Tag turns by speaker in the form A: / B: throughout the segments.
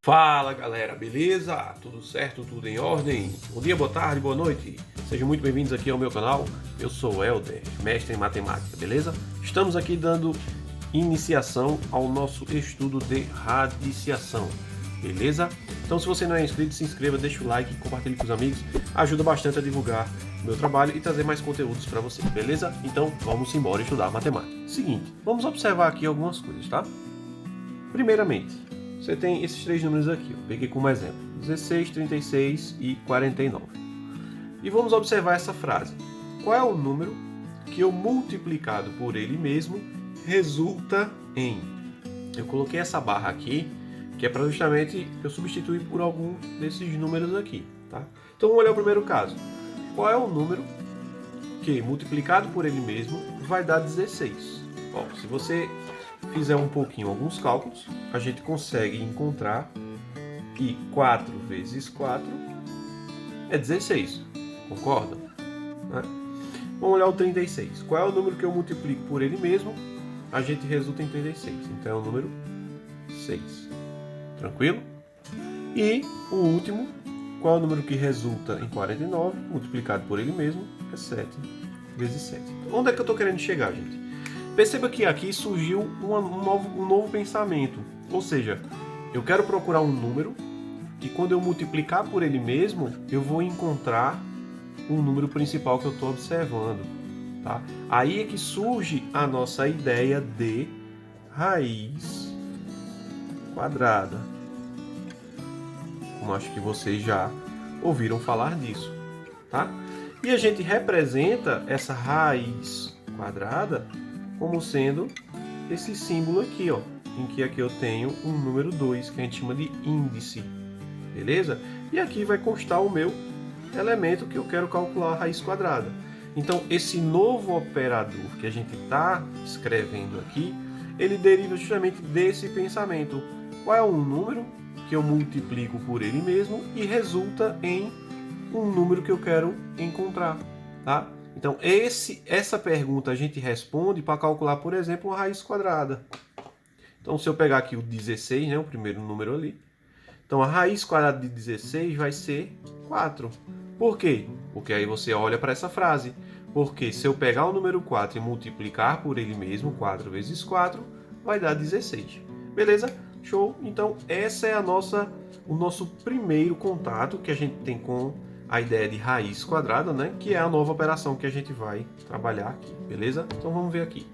A: Fala galera, beleza? Tudo certo? Tudo em ordem? Bom dia, boa tarde, boa noite. Sejam muito bem-vindos aqui ao meu canal. Eu sou o Helder, mestre em matemática, beleza? Estamos aqui dando iniciação ao nosso estudo de radiciação, beleza? Então se você não é inscrito, se inscreva, deixa o like, compartilhe com os amigos. Ajuda bastante a divulgar o meu trabalho e trazer mais conteúdos para você, beleza? Então vamos embora estudar matemática. Seguinte, vamos observar aqui algumas coisas, tá? Primeiramente, você tem esses três números aqui, eu peguei como exemplo, 16, 36 e 49. E vamos observar essa frase. Qual é o número que eu multiplicado por ele mesmo resulta em? Eu coloquei essa barra aqui, que é para justamente eu substituir por algum desses números aqui, tá? Então vamos olhar o primeiro caso. Qual é o número que multiplicado por ele mesmo vai dar 16? Bom, se você fizer um pouquinho alguns cálculos, a gente consegue encontrar que 4 vezes 4 é 16, concordam? Né? Vamos olhar o 36. Qual é o número que eu multiplico por ele mesmo? A gente resulta em 36, então é o número 6. Tranquilo? E o último, qual é o número que resulta em 49? Multiplicado por ele mesmo é 7 vezes 7. Onde é que eu estou querendo chegar, gente? Perceba que aqui surgiu um novo pensamento, ou seja, eu quero procurar um número e quando eu multiplicar por ele mesmo, eu vou encontrar o número principal que eu estou observando. Tá? Aí é que surge a nossa ideia de raiz quadrada. Como acho que vocês já ouviram falar disso. Tá? E a gente representa essa raiz quadrada como sendo esse símbolo aqui, ó, em que aqui eu tenho um número 2, que a gente chama de índice, beleza? E aqui vai constar o meu elemento que eu quero calcular a raiz quadrada. Então, esse novo operador que a gente está escrevendo aqui, ele deriva justamente desse pensamento. Qual é um número que eu multiplico por ele mesmo e resulta em um número que eu quero encontrar, tá? Então, essa pergunta a gente responde para calcular, por exemplo, uma raiz quadrada. Então, se eu pegar aqui o 16, né, o primeiro número ali, então a raiz quadrada de 16 vai ser 4. Por quê? Porque aí você olha para essa frase. Porque se eu pegar o número 4 e multiplicar por ele mesmo, 4 vezes 4, vai dar 16. Beleza? Show? Então, essa é o nosso primeiro contato que a gente tem com a ideia de raiz quadrada, né? Que é a nova operação que a gente vai trabalhar aqui, beleza? Então vamos ver aqui.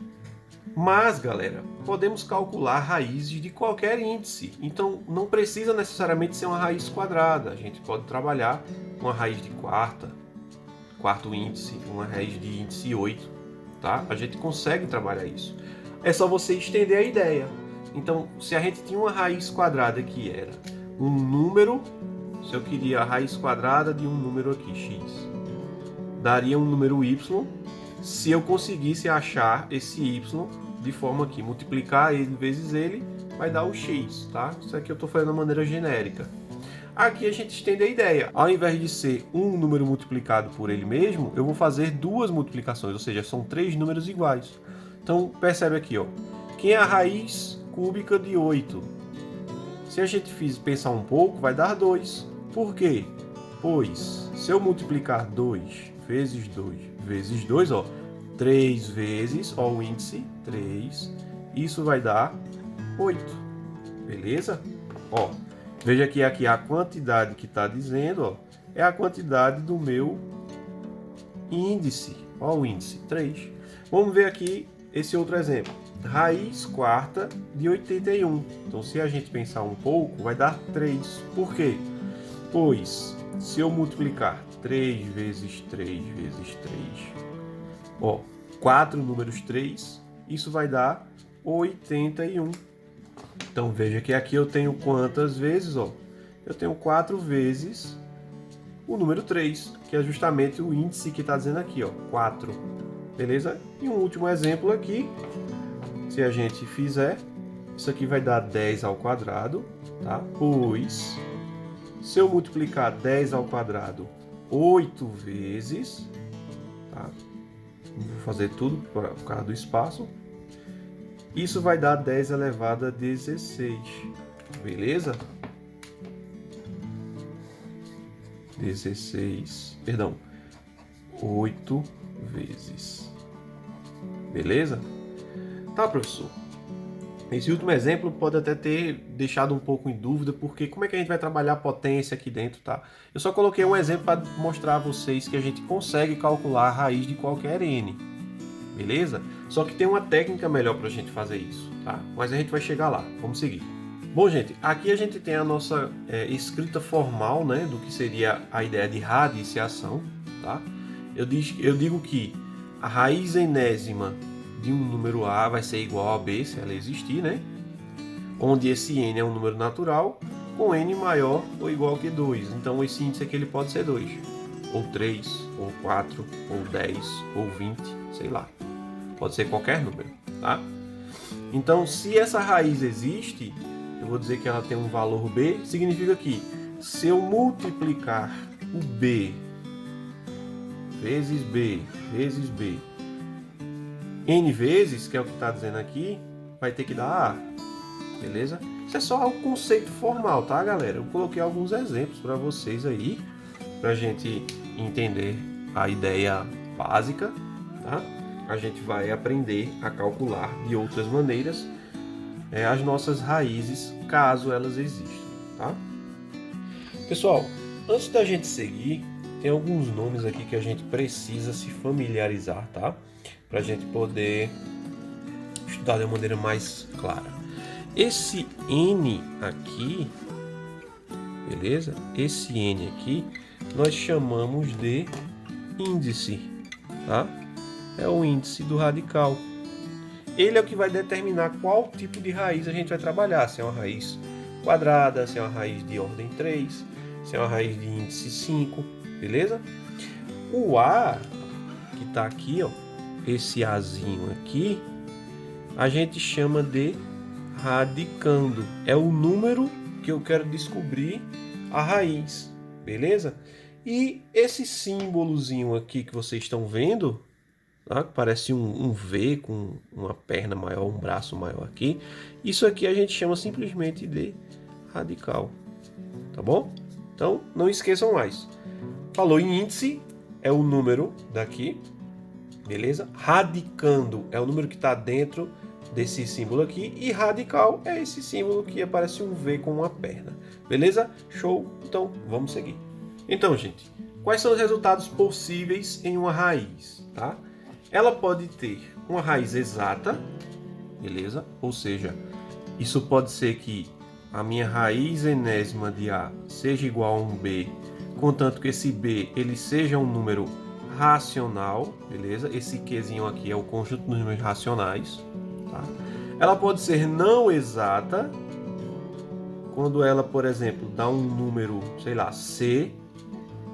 A: Mas, galera, podemos calcular raízes de qualquer índice. Então não precisa necessariamente ser uma raiz quadrada. A gente pode trabalhar com uma raiz de quarto índice, uma raiz de índice 8, tá? A gente consegue trabalhar isso. É só você estender a ideia. Então, se a gente tinha uma raiz quadrada que era um número, se eu queria a raiz quadrada de um número aqui, x, daria um número y, se eu conseguisse achar esse y de forma que multiplicar ele vezes ele, vai dar o x, tá? Isso aqui eu estou fazendo de maneira genérica. Aqui a gente estende a ideia. Ao invés de ser um número multiplicado por ele mesmo, eu vou fazer duas multiplicações, ou seja, são três números iguais. Então, percebe aqui, ó. Quem é a raiz cúbica de 8? Se a gente pensar um pouco, vai dar 2. Por quê? Pois, se eu multiplicar 2 vezes 2 vezes 2, ó, 3 vezes, ó, o índice, 3, isso vai dar 8. Beleza? Ó, veja que aqui a quantidade que está dizendo, ó, é a quantidade do meu índice. Ó, o índice, 3. Vamos ver aqui esse outro exemplo. Raiz quarta de 81. Então, se a gente pensar um pouco, vai dar 3. Por quê? Pois, se eu multiplicar 3 vezes 3 vezes 3, ó, 4 números 3, isso vai dar 81. Então, veja que aqui eu tenho quantas vezes, ó? Eu tenho 4 vezes o número 3, que é justamente o índice que está dizendo aqui, ó, 4. Beleza? E um último exemplo aqui. Se a gente fizer, isso aqui vai dar 10 ao quadrado, tá? Pois, se eu multiplicar 10 ao quadrado 8 vezes, tá? Vou fazer tudo por causa do espaço. Isso vai dar 10 elevado a 16, beleza? 8 vezes. Beleza? Tá, professor? Esse último exemplo pode até ter deixado um pouco em dúvida, porque como é que a gente vai trabalhar a potência aqui dentro, tá? Eu só coloquei um exemplo para mostrar a vocês que a gente consegue calcular a raiz de qualquer n, beleza? Só que tem uma técnica melhor para a gente fazer isso, tá? Mas a gente vai chegar lá, vamos seguir. Bom, gente, aqui a gente tem a nossa escrita formal, né, do que seria a ideia de radiciação, tá? Eu digo que a raiz enésima de um número A vai ser igual a B, se ela existir, né? Onde esse n é um número natural, com n maior ou igual que 2. Então esse índice aqui ele pode ser 2, ou 3, ou 4, ou 10, ou 20, sei lá. Pode ser qualquer número, tá? Então, se essa raiz existe, eu vou dizer que ela tem um valor B, significa que se eu multiplicar o B vezes B vezes B n vezes, que é o que está dizendo aqui, vai ter que dar A, beleza? Isso é só o conceito formal, tá, galera? Eu coloquei alguns exemplos para vocês aí, para a gente entender a ideia básica, tá? A gente vai aprender a calcular de outras maneiras as nossas raízes, caso elas existam, tá? Pessoal, antes da gente seguir, tem alguns nomes aqui que a gente precisa se familiarizar, tá? Para a gente poder estudar de uma maneira mais clara. Esse N aqui, beleza? Esse N aqui, nós chamamos de índice, tá? É o índice do radical. Ele é o que vai determinar qual tipo de raiz a gente vai trabalhar, se é uma raiz quadrada, se é uma raiz de ordem 3, se é uma raiz de índice 5, beleza? O A, que está aqui, ó, esse Azinho aqui, a gente chama de radicando. É o número que eu quero descobrir a raiz, beleza? E esse símbolozinho aqui que vocês estão vendo, tá? Parece um V com uma perna maior, um braço maior aqui. Isso aqui a gente chama simplesmente de radical, tá bom? Então, não esqueçam mais. Falou em índice, é o número daqui, beleza? Radicando é o número que está dentro desse símbolo aqui. E radical é esse símbolo que aparece um V com uma perna, beleza? Show? Então, vamos seguir. Então, gente, quais são os resultados possíveis em uma raiz, tá? Ela pode ter uma raiz exata, beleza? Ou seja, isso pode ser que a minha raiz enésima de A seja igual a um B, contanto que esse B ele seja um número racional, beleza? Esse Qzinho aqui é o conjunto dos números racionais, tá? Ela pode ser não exata, quando ela, por exemplo, dá um número, sei lá, C,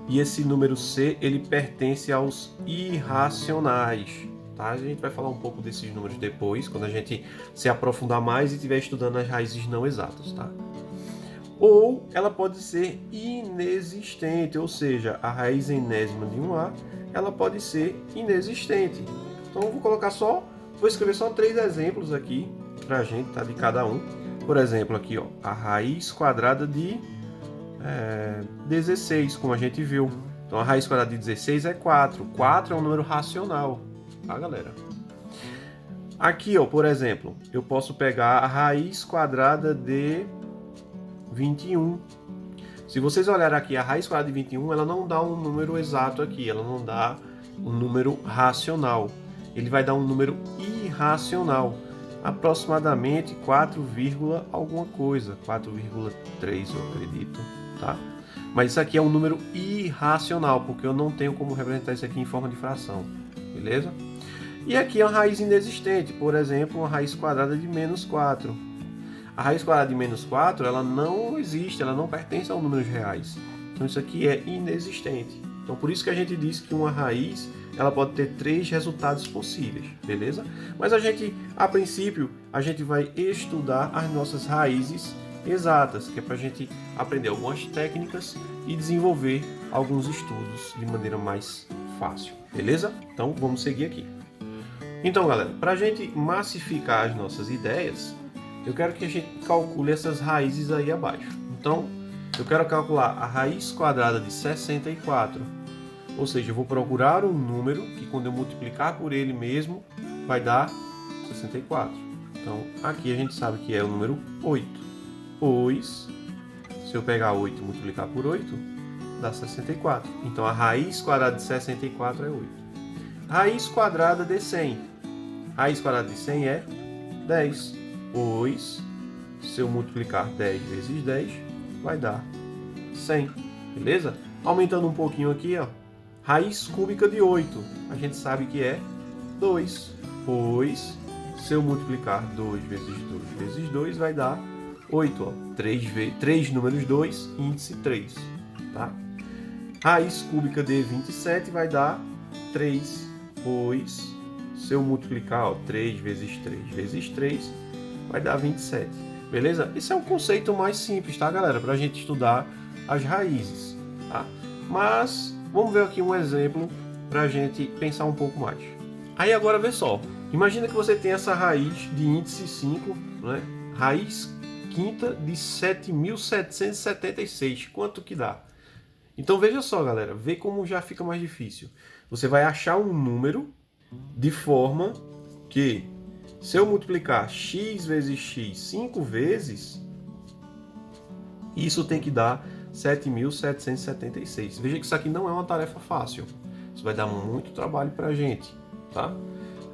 A: e esse número C ele pertence aos irracionais, tá? A gente vai falar um pouco desses números depois, quando a gente se aprofundar mais e estiver estudando as raízes não exatas, tá? Ou ela pode ser inexistente, ou seja, a raiz enésima de um A, ela pode ser inexistente. Então eu vou escrever só 3 exemplos aqui pra gente, tá? De cada um. Por exemplo, aqui, ó, a raiz quadrada de 16, como a gente viu. Então a raiz quadrada de 16 é 4. 4 é um número racional, tá, galera? Aqui, ó, por exemplo, eu posso pegar a raiz quadrada de 21. Se vocês olharem aqui, a raiz quadrada de 21, ela não dá um número exato aqui, ela não dá um número racional. Ele vai dar um número irracional, aproximadamente 4, alguma coisa, 4,3 eu acredito, tá? Mas isso aqui é um número irracional, porque eu não tenho como representar isso aqui em forma de fração, beleza? E aqui é uma raiz inexistente, por exemplo, uma raiz quadrada de menos 4. A raiz quadrada de menos 4, ela não existe, ela não pertence a números reais. Então isso aqui é inexistente. Então por isso que a gente diz que uma raiz, ela pode ter 3 resultados possíveis, beleza? Mas a princípio, a gente vai estudar as nossas raízes exatas, que é para a gente aprender algumas técnicas e desenvolver alguns estudos de maneira mais fácil, beleza? Então vamos seguir aqui. Então, galera, para a gente massificar as nossas ideias, eu quero que a gente calcule essas raízes aí abaixo. Então, Eu quero calcular a raiz quadrada de 64. Ou seja, eu vou procurar um número que quando eu multiplicar por ele mesmo, vai dar 64. Então, aqui a gente sabe que é o número 8. Pois, se eu pegar 8 e multiplicar por 8, dá 64. Então, a raiz quadrada de 64 é 8. Raiz quadrada de 100. Raiz quadrada de 100 é 10. Pois, se eu multiplicar 10 vezes 10, vai dar 100. Beleza? Aumentando um pouquinho aqui, ó. Raiz cúbica de 8. A gente sabe que é 2. Pois, se eu multiplicar 2 vezes 2 vezes 2, vai dar 8. Ó. 3 números 2, índice 3. Tá? Raiz cúbica de 27 vai dar 3. Pois, se eu multiplicar, ó, 3 vezes 3 vezes 3, vai dar 27. Beleza? Esse é o conceito mais simples, tá, galera? Para a gente estudar as raízes. Tá? Mas, vamos ver aqui um exemplo para a gente pensar um pouco mais. Aí agora vê só. Imagina que você tem essa raiz de índice 5, né? Raiz quinta de 7.776. Quanto que dá? Então veja só, galera. Vê como já fica mais difícil. Você vai achar um número de forma que, se eu multiplicar x vezes x 5 vezes, isso tem que dar 7.776. Veja que isso aqui não é uma tarefa fácil. Isso vai dar muito trabalho para a gente, tá?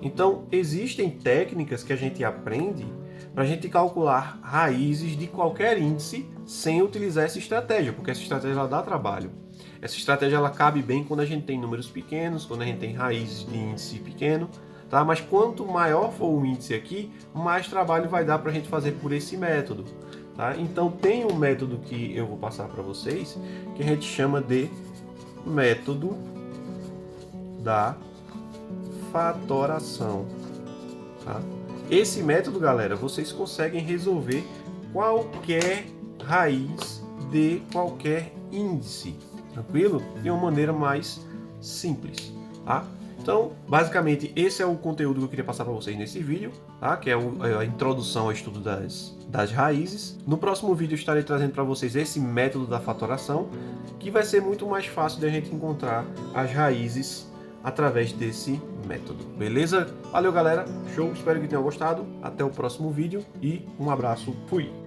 A: Então, existem técnicas que a gente aprende para a gente calcular raízes de qualquer índice sem utilizar essa estratégia, porque essa estratégia ela dá trabalho. Essa estratégia ela cabe bem quando a gente tem números pequenos, quando a gente tem raízes de índice pequeno, tá? Mas quanto maior for o índice aqui, mais trabalho vai dar para a gente fazer por esse método. Tá? Então tem um método que eu vou passar para vocês que a gente chama de método da fatoração. Tá? Esse método, galera, vocês conseguem resolver qualquer raiz de qualquer índice, tranquilo? De uma maneira mais simples. Tá? Então, basicamente, esse é o conteúdo que eu queria passar para vocês nesse vídeo, tá? Que é a introdução ao estudo das raízes. No próximo vídeo eu estarei trazendo para vocês esse método da fatoração, que vai ser muito mais fácil de a gente encontrar as raízes através desse método. Beleza? Valeu, galera. Show. Espero que tenham gostado. Até o próximo vídeo e um abraço. Fui!